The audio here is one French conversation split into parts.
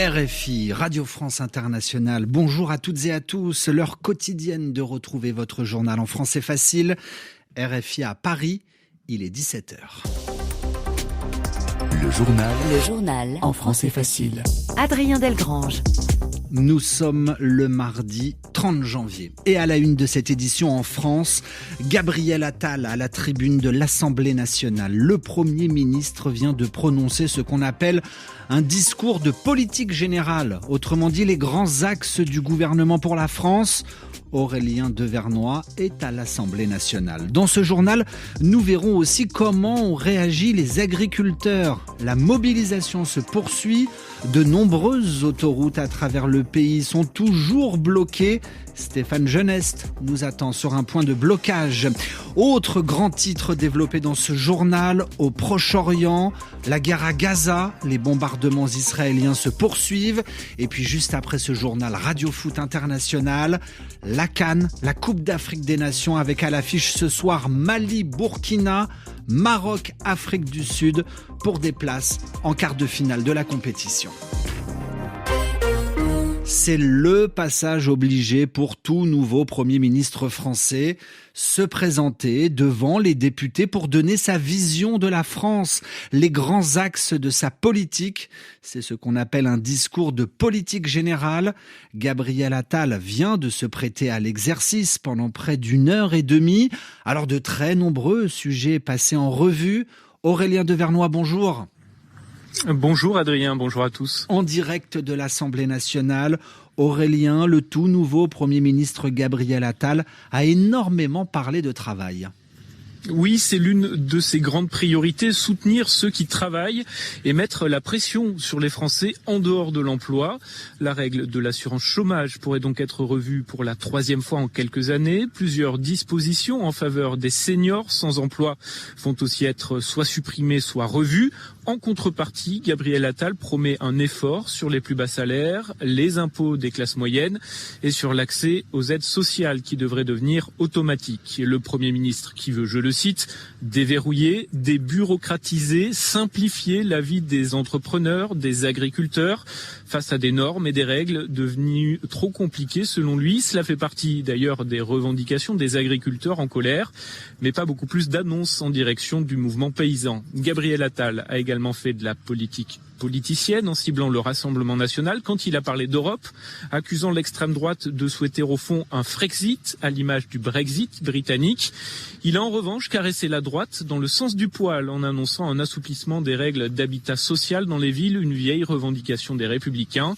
RFI, Radio France Internationale, bonjour à toutes et à tous. L'heure quotidienne de retrouver votre journal en français facile. RFI à Paris, il est 17h. Le journal en français facile. Adrien Delgrange. Nous sommes le mardi 30 janvier. Et à la une de cette édition en France, Gabriel Attal à la tribune de l'Assemblée nationale. Le Premier ministre vient de prononcer ce qu'on appelle un discours de politique générale. Autrement dit, les grands axes du gouvernement pour la France. Aurélien Devernois est à l'Assemblée nationale. Dans ce journal, nous verrons aussi comment ont réagi les agriculteurs. La mobilisation se poursuit. De nombreuses autoroutes à travers le pays sont toujours bloquées. Stéphane Genest nous attend sur un point de blocage. Autre grand titre développé dans ce journal, au Proche-Orient, la guerre à Gaza, les bombardements israéliens se poursuivent. Et puis juste après ce journal, Radio Foot International, la CAN, la Coupe d'Afrique des Nations, avec à l'affiche ce soir Mali-Burkina, Maroc, Afrique du Sud, pour des places en quart de finale de la compétition. C'est le passage obligé pour tout nouveau Premier ministre français, se présenter devant les députés pour donner sa vision de la France, les grands axes de sa politique. C'est ce qu'on appelle un discours de politique générale. Gabriel Attal vient de se prêter à l'exercice pendant près d'une heure et demie. Alors de très nombreux sujets passés en revue. Aurélien Devernois, bonjour. Bonjour Adrien, bonjour à tous. En direct de l'Assemblée nationale, Aurélien, le tout nouveau Premier ministre Gabriel Attal, a énormément parlé de travail. Oui, c'est l'une de ses grandes priorités, soutenir ceux qui travaillent et mettre la pression sur les Français en dehors de l'emploi. La règle de l'assurance chômage pourrait donc être revue pour la 3e fois en quelques années. Plusieurs dispositions en faveur des seniors sans emploi vont aussi être soit supprimées, soit revues. En contrepartie, Gabriel Attal promet un effort sur les plus bas salaires, les impôts des classes moyennes et sur l'accès aux aides sociales qui devraient devenir automatiques. Et le Premier ministre qui veut, je le cite, déverrouiller, débureaucratiser, simplifier la vie des entrepreneurs, des agriculteurs face à des normes et des règles devenues trop compliquées selon lui. Cela fait partie d'ailleurs des revendications des agriculteurs en colère, mais pas beaucoup plus d'annonces en direction du mouvement paysan. Gabriel Attal a également fait de la politique politicienne en ciblant le Rassemblement national quand il a parlé d'Europe, accusant l'extrême droite de souhaiter au fond un Frexit à l'image du Brexit britannique. Il a en revanche caressé la droite dans le sens du poil en annonçant un assouplissement des règles d'habitat social dans les villes, une vieille revendication des Républicains.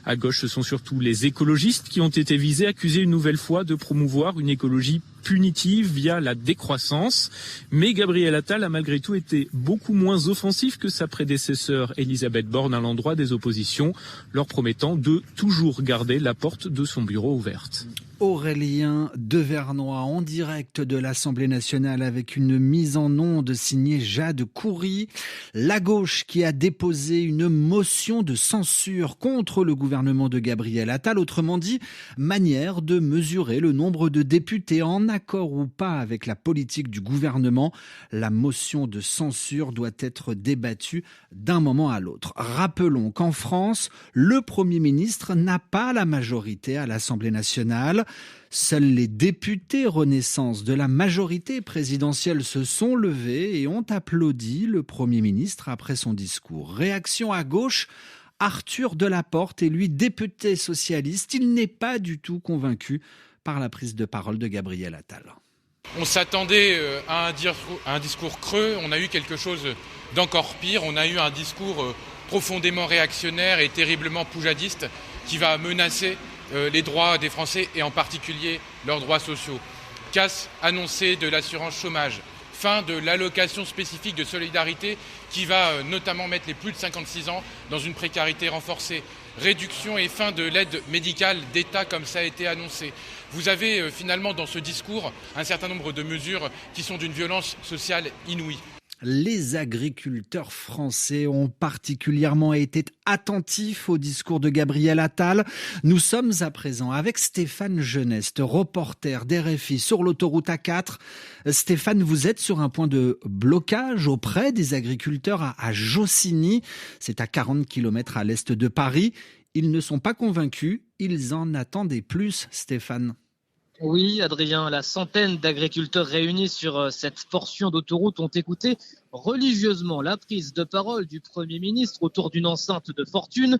À gauche, ce sont surtout les écologistes qui ont été visés, accusés une nouvelle fois de promouvoir une écologie punitive via la décroissance. Mais Gabriel Attal a malgré tout été beaucoup moins offensif que sa prédécesseur Elisabeth Borne à l'endroit des oppositions, leur promettant de toujours garder la porte de son bureau ouverte. Aurélien Devernois en direct de l'Assemblée nationale avec une mise en onde signée Jade Coury. La gauche qui a déposé une motion de censure contre le gouvernement de Gabriel Attal. Autrement dit, manière de mesurer le nombre de députés en accord ou pas avec la politique du gouvernement. La motion de censure doit être débattue d'un moment à l'autre. Rappelons qu'en France, le Premier ministre n'a pas la majorité à l'Assemblée nationale. Seuls les députés Renaissance de la majorité présidentielle se sont levés et ont applaudi le Premier ministre après son discours. Réaction à gauche, Arthur Delaporte est lui député socialiste. Il n'est pas du tout convaincu par la prise de parole de Gabriel Attal. On s'attendait à un discours creux, on a eu quelque chose d'encore pire, on a eu un discours profondément réactionnaire et terriblement poujadiste qui va menacer les droits des Français et en particulier leurs droits sociaux. Casse annoncée de l'assurance chômage, fin de l'allocation spécifique de solidarité qui va notamment mettre les plus de 56 ans dans une précarité renforcée, réduction et fin de l'aide médicale d'État comme ça a été annoncé. Vous avez finalement dans ce discours un certain nombre de mesures qui sont d'une violence sociale inouïe. Les agriculteurs français ont particulièrement été attentifs au discours de Gabriel Attal. Nous sommes à présent avec Stéphane Geneste, reporter d'RFI sur l'autoroute A4. Stéphane, vous êtes sur un point de blocage auprès des agriculteurs à Jossigny. C'est à 40 km à l'est de Paris. Ils ne sont pas convaincus, ils en attendaient plus, Stéphane. Oui, Adrien, la centaine d'agriculteurs réunis sur cette portion d'autoroute ont écouté religieusement la prise de parole du Premier ministre autour d'une enceinte de fortune.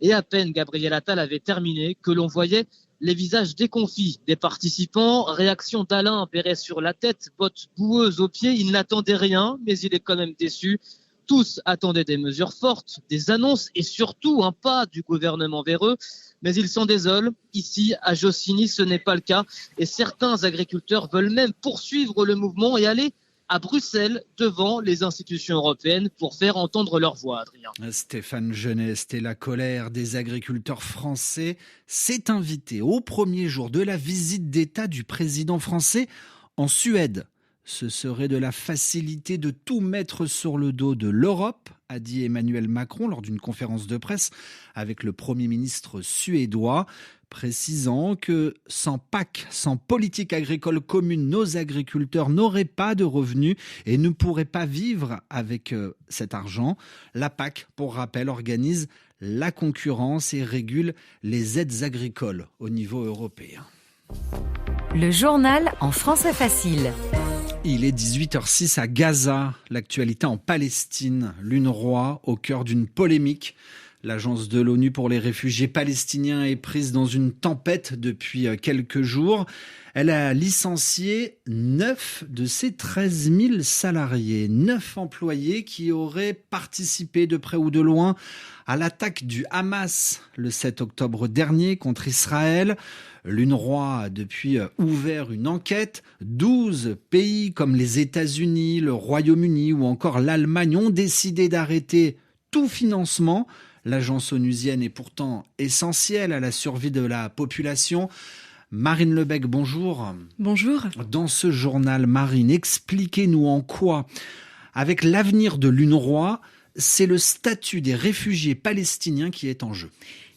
Et à peine Gabriel Attal avait terminé que l'on voyait les visages déconfits des participants. Réaction d'Alain, béret sur la tête, bottes boueuses aux pieds. Il n'attendait rien, mais il est quand même déçu. Tous attendaient des mesures fortes, des annonces et surtout un pas du gouvernement vers eux. Mais ils s'en désolent. Ici, à Jossigny, ce n'est pas le cas. Et certains agriculteurs veulent même poursuivre le mouvement et aller à Bruxelles, devant les institutions européennes, pour faire entendre leur voix, Adrien. Stéphane Geneste, et la colère des agriculteurs français s'est invitée au premier jour de la visite d'État du président français en Suède. Ce serait de la facilité de tout mettre sur le dos de l'Europe, a dit Emmanuel Macron lors d'une conférence de presse avec le Premier ministre suédois, précisant que sans PAC, sans politique agricole commune, nos agriculteurs n'auraient pas de revenus et ne pourraient pas vivre avec cet argent. La PAC, pour rappel, organise la concurrence et régule les aides agricoles au niveau européen. Le journal en français facile. Il est 18h06 à Gaza, l'actualité en Palestine. L'UNRWA au cœur d'une polémique. L'agence de l'ONU pour les réfugiés palestiniens est prise dans une tempête depuis quelques jours. Elle a licencié 9 de ses 13 000 salariés, 9 employés qui auraient participé de près ou de loin à l'attaque du Hamas le 7 octobre dernier contre Israël. L'UNRWA a depuis ouvert une enquête. 12 pays comme les États-Unis, le Royaume-Uni ou encore l'Allemagne ont décidé d'arrêter tout financement. L'agence onusienne est pourtant essentielle à la survie de la population. Marine Lebec, bonjour. Bonjour. Dans ce journal, Marine, expliquez-nous en quoi, avec l'avenir de l'UNRWA, c'est le statut des réfugiés palestiniens qui est en jeu.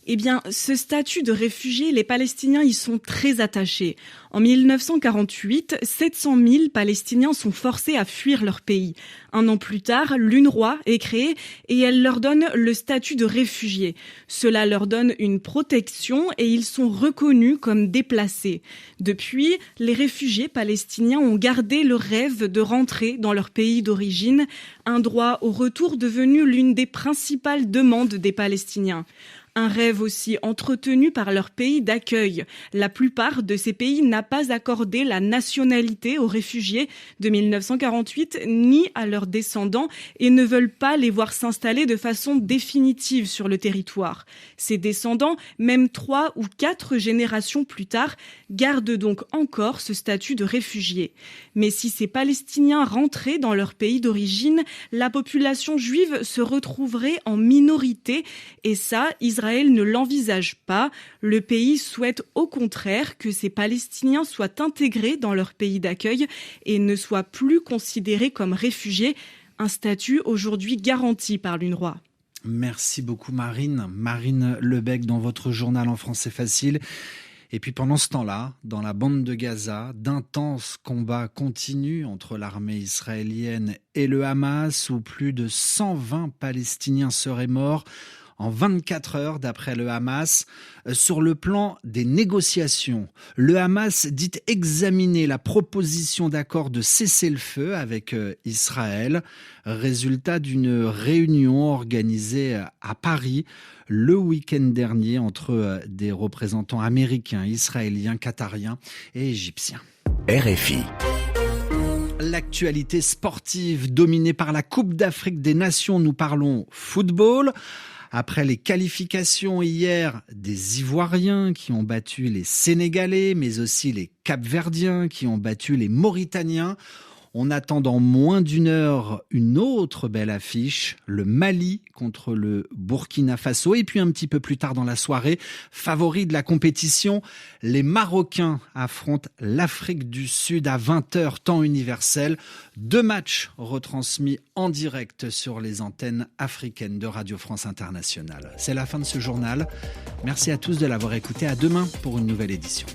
Eh bien, ce statut de réfugiés, les Palestiniens y sont très attachés. En 1948, 700 000 Palestiniens sont forcés à fuir leur pays. Un an plus tard, l'UNRWA est créée et elle leur donne le statut de réfugiés. Cela leur donne une protection et ils sont reconnus comme déplacés. Depuis, les réfugiés palestiniens ont gardé le rêve de rentrer dans leur pays d'origine, un droit au retour devenu l'une des principales demandes des Palestiniens. Un rêve aussi entretenu par leur pays d'accueil. La plupart de ces pays n'a pas accordé la nationalité aux réfugiés de 1948 ni à leurs descendants et ne veulent pas les voir s'installer de façon définitive sur le territoire. Ces descendants, même 3 ou 4 générations plus tard, gardent donc encore ce statut de réfugiés. Mais si ces Palestiniens rentraient dans leur pays d'origine, la population juive se retrouverait en minorité et ça, Israël ne l'envisage pas. Le pays souhaite au contraire que ces Palestiniens soient intégrés dans leur pays d'accueil et ne soient plus considérés comme réfugiés, un statut aujourd'hui garanti par l'UNRWA. Merci beaucoup Marine. Marine Lebec dans votre journal en français facile. Et puis pendant ce temps-là, dans la bande de Gaza, d'intenses combats continuent entre l'armée israélienne et le Hamas, où plus de 120 Palestiniens seraient morts en 24 heures d'après le Hamas. Sur le plan des négociations, le Hamas dit examiner la proposition d'accord de cessez-le-feu avec Israël, résultat d'une réunion organisée à Paris le week-end dernier entre des représentants américains, israéliens, qatariens et égyptiens. RFI. L'actualité sportive dominée par la Coupe d'Afrique des Nations, nous parlons football. Après les qualifications hier des Ivoiriens qui ont battu les Sénégalais, mais aussi les Cap-Verdiens qui ont battu les Mauritaniens, On attend dans moins d'une heure une autre belle affiche, le Mali contre le Burkina Faso. Et puis un petit peu plus tard dans la soirée, favori de la compétition, les Marocains affrontent l'Afrique du Sud à 20h, temps universel. 2 matchs retransmis en direct sur les antennes africaines de Radio France Internationale. C'est la fin de ce journal. Merci à tous de l'avoir écouté. À demain pour une nouvelle édition.